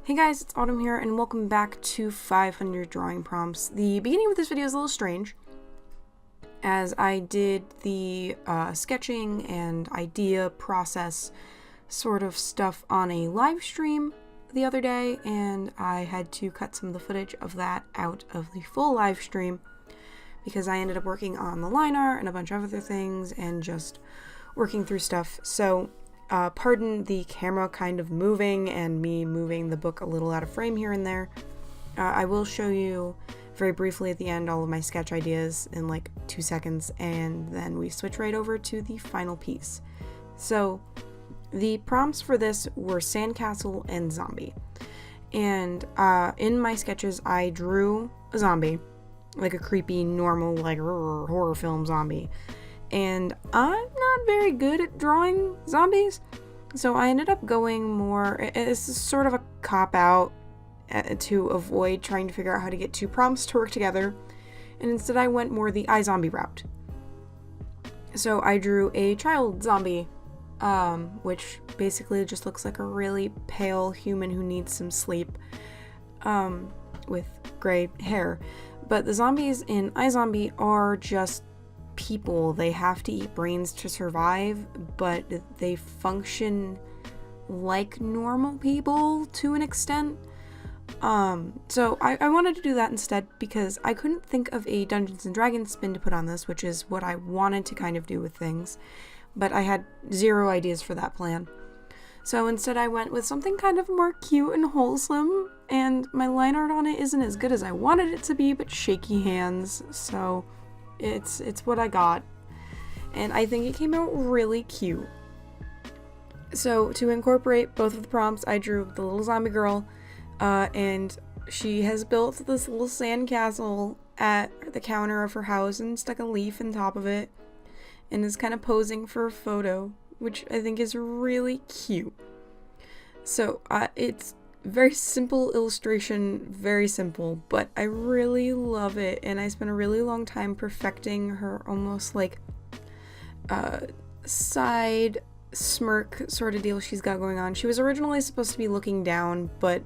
Hey guys, it's Autumn here, and welcome back to 500 Drawing Prompts. The beginning of this video is a little strange, as I did the sketching and idea process sort of stuff on a live stream the other day, and I had to cut some of the footage of that out of the full live stream because I ended up working on the line art and a bunch of other things and just working through stuff. So pardon the camera kind of moving and me moving the book a little out of frame here and there. I will show you very briefly at the end all of my sketch ideas in like 2 seconds, and then we switch right over to the final piece. So the prompts for this were Sandcastle and zombie. And in my sketches I drew a zombie, like a creepy normal like horror film zombie. And I'm not very good at drawing zombies, so I ended up going more, it's sort of a cop-out to avoid trying to figure out how to get two prompts to work together, and instead I went more the iZombie route. So I drew a child zombie, which basically just looks like a really pale human who needs some sleep, with gray hair. But the zombies in iZombie are just people. They have to eat brains to survive, but they function like normal people to an extent. So I wanted to do that instead because I couldn't think of a Dungeons and Dragons spin to put on this, which is what I wanted to kind of do with things, but I had zero ideas for that plan. So instead I went with something kind of more cute and wholesome, and my line art on it isn't as good as I wanted it to be, but shaky hands, so it's what I got, and I think it came out really cute. So to incorporate both of the prompts, I drew the little zombie girl, and she has built this little sandcastle at the counter of her house and stuck a leaf on top of it and is kind of posing for a photo, which I think is really cute. So it's very simple illustration, very simple, but I really love it, and I spent a really long time perfecting her almost like side smirk sort of deal she's got going on. She was originally supposed to be looking down, but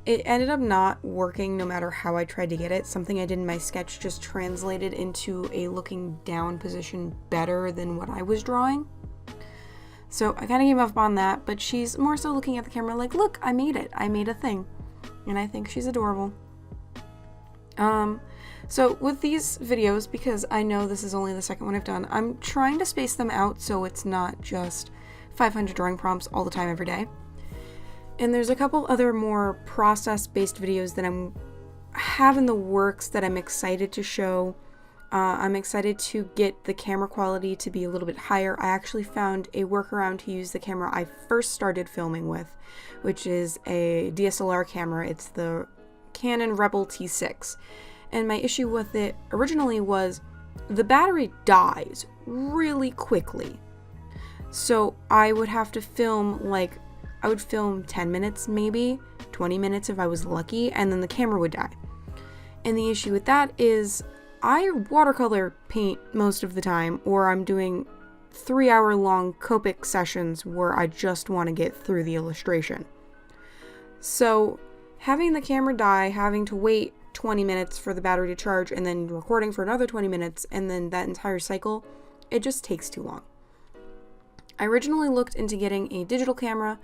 it ended up not working no matter how I tried to get it. Something I did in my sketch just translated into a looking down position better than what I was drawing. So I kind of gave up on that, but she's more so looking at the camera like, look, I made it. I made a thing. And I think she's adorable. So with these videos, because I know this is only the second one I've done, I'm trying to space them out so it's not just 500 drawing prompts all the time every day. And there's a couple other more process-based videos that I'm have in the works that I'm excited to show. I'm excited to get the camera quality to be a little bit higher. I actually found a workaround to use the camera I first started filming with, which is a DSLR camera. It's the Canon Rebel T6. And my issue with it originally was the battery dies really quickly. So I would have to film I would film 10 minutes, maybe 20 minutes if I was lucky, and then the camera would die. And the issue with that is I watercolor paint most of the time, or I'm doing 3-hour-long Copic sessions where I just want to get through the illustration. So having the camera die, having to wait 20 minutes for the battery to charge, and then recording for another 20 minutes, and then that entire cycle, it just takes too long. I originally looked into getting a digital camera,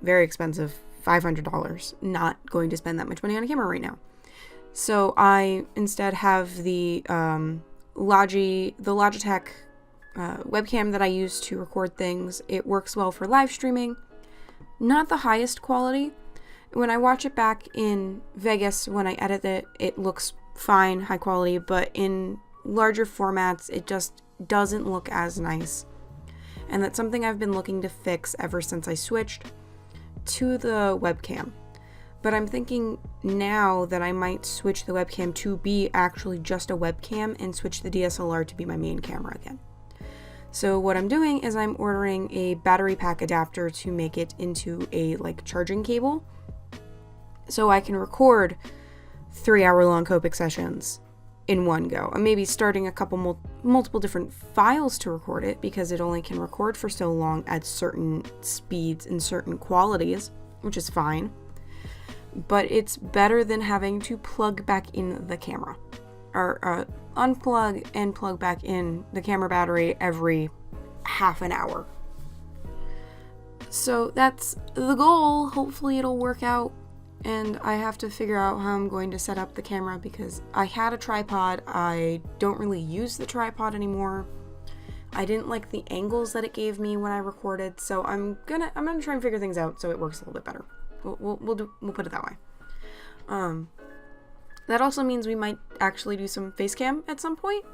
very expensive, $500, not going to spend that much money on a camera right now. So I instead have the Logitech webcam that I use to record things. It works well for live streaming. Not the highest quality. When I watch it back in Vegas, when I edit it, it looks fine, high quality, but in larger formats, it just doesn't look as nice. And that's something I've been looking to fix ever since I switched to the webcam. But I'm thinking now that I might switch the webcam to be actually just a webcam and switch the DSLR to be my main camera again. So what I'm doing is I'm ordering a battery pack adapter to make it into a charging cable, so I can record 3-hour-long Copic sessions in one go. I'm maybe starting a couple multiple different files to record it, because it only can record for so long at certain speeds and certain qualities. which is fine. But it's better than having to plug back in the camera. Or unplug and plug back in the camera battery every half an hour. So that's the goal. Hopefully it'll work out. And I have to figure out how I'm going to set up the camera because I had a tripod. I don't really use the tripod anymore. I didn't like the angles that it gave me when I recorded, so I'm gonna try and figure things out so it works a little bit better. We'll put it that way. That also means we might actually do some face cam at some point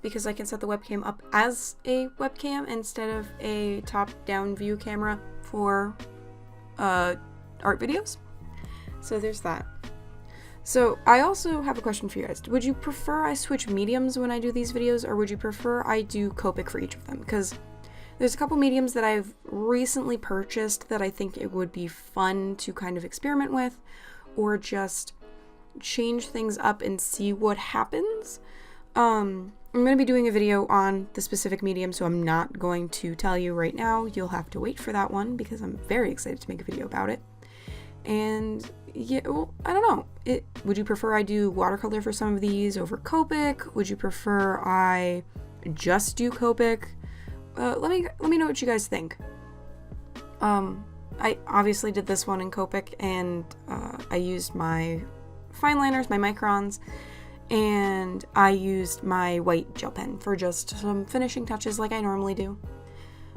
because I can set the webcam up as a webcam instead of a top-down view camera for art videos. So there's that. So I also have a question for you guys. Would you prefer I switch mediums when I do these videos, or would you prefer I do Copic for each of them? Because there's a couple mediums that I've recently purchased that I think it would be fun to kind of experiment with, or just change things up and see what happens. I'm going to be doing a video on the specific medium, so I'm not going to tell you right now. You'll have to wait for that one because I'm very excited to make a video about it. And yeah, well, I don't know. Would you prefer I do watercolor for some of these over Copic? Would you prefer I just do Copic? Let me know what you guys think. I obviously did this one in Copic, and I used my fine liners, my microns, and I used my white gel pen for just some finishing touches like I normally do.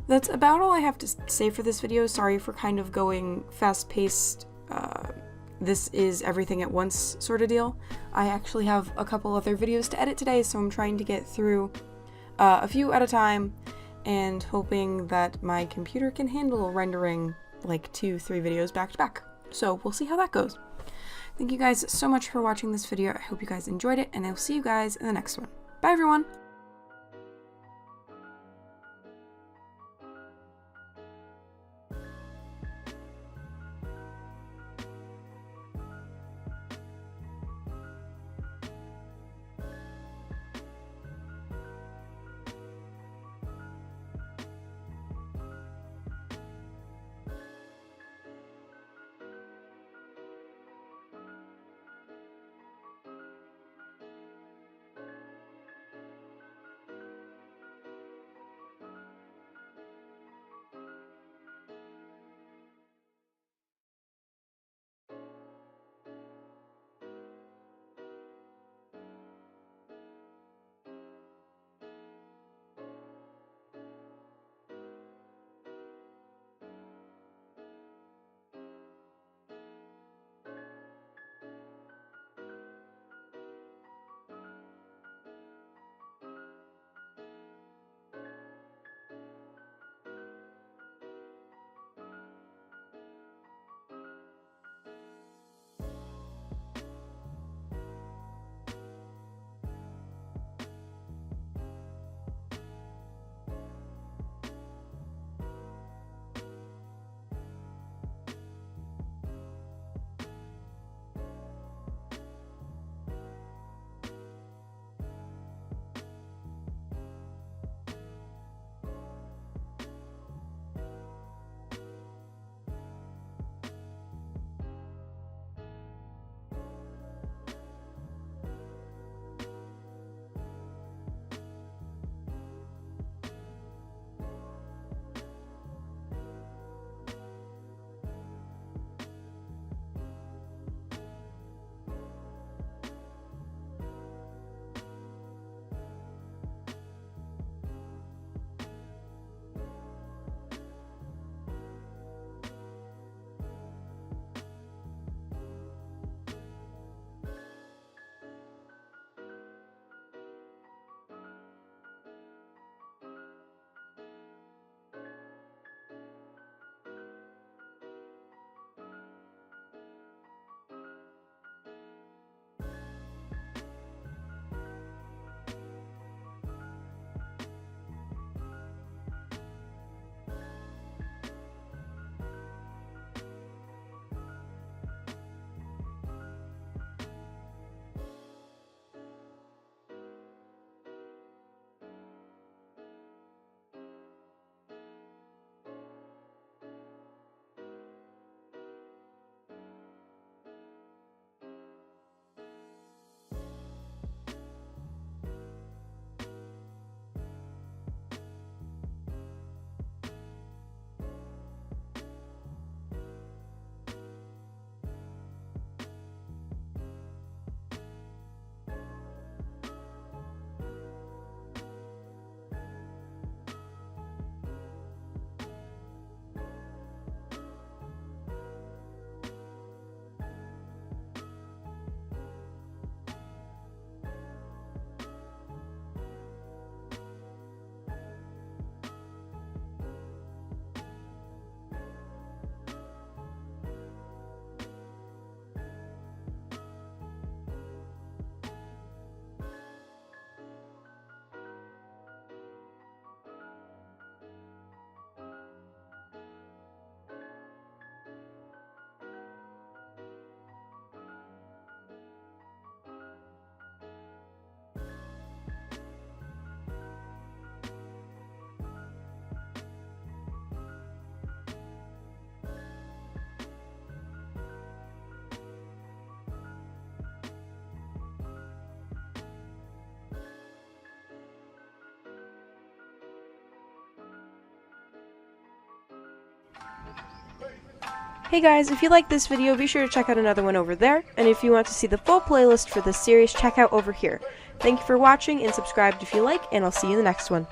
That's about all I have to say for this video. Sorry for kind of going fast-paced, this is everything at once sort of deal. I actually have a couple other videos to edit today, so I'm trying to get through a few at a time and hoping that my computer can handle rendering like 2-3 videos back to back. So we'll see how that goes. Thank you guys so much for watching this video. I hope you guys enjoyed it, and I'll see you guys in the next one. Bye everyone! Hey guys, if you like this video, be sure to check out another one over there, and if you want to see the full playlist for this series, check out over here. Thank you for watching, and subscribe if you like, and I'll see you in the next one.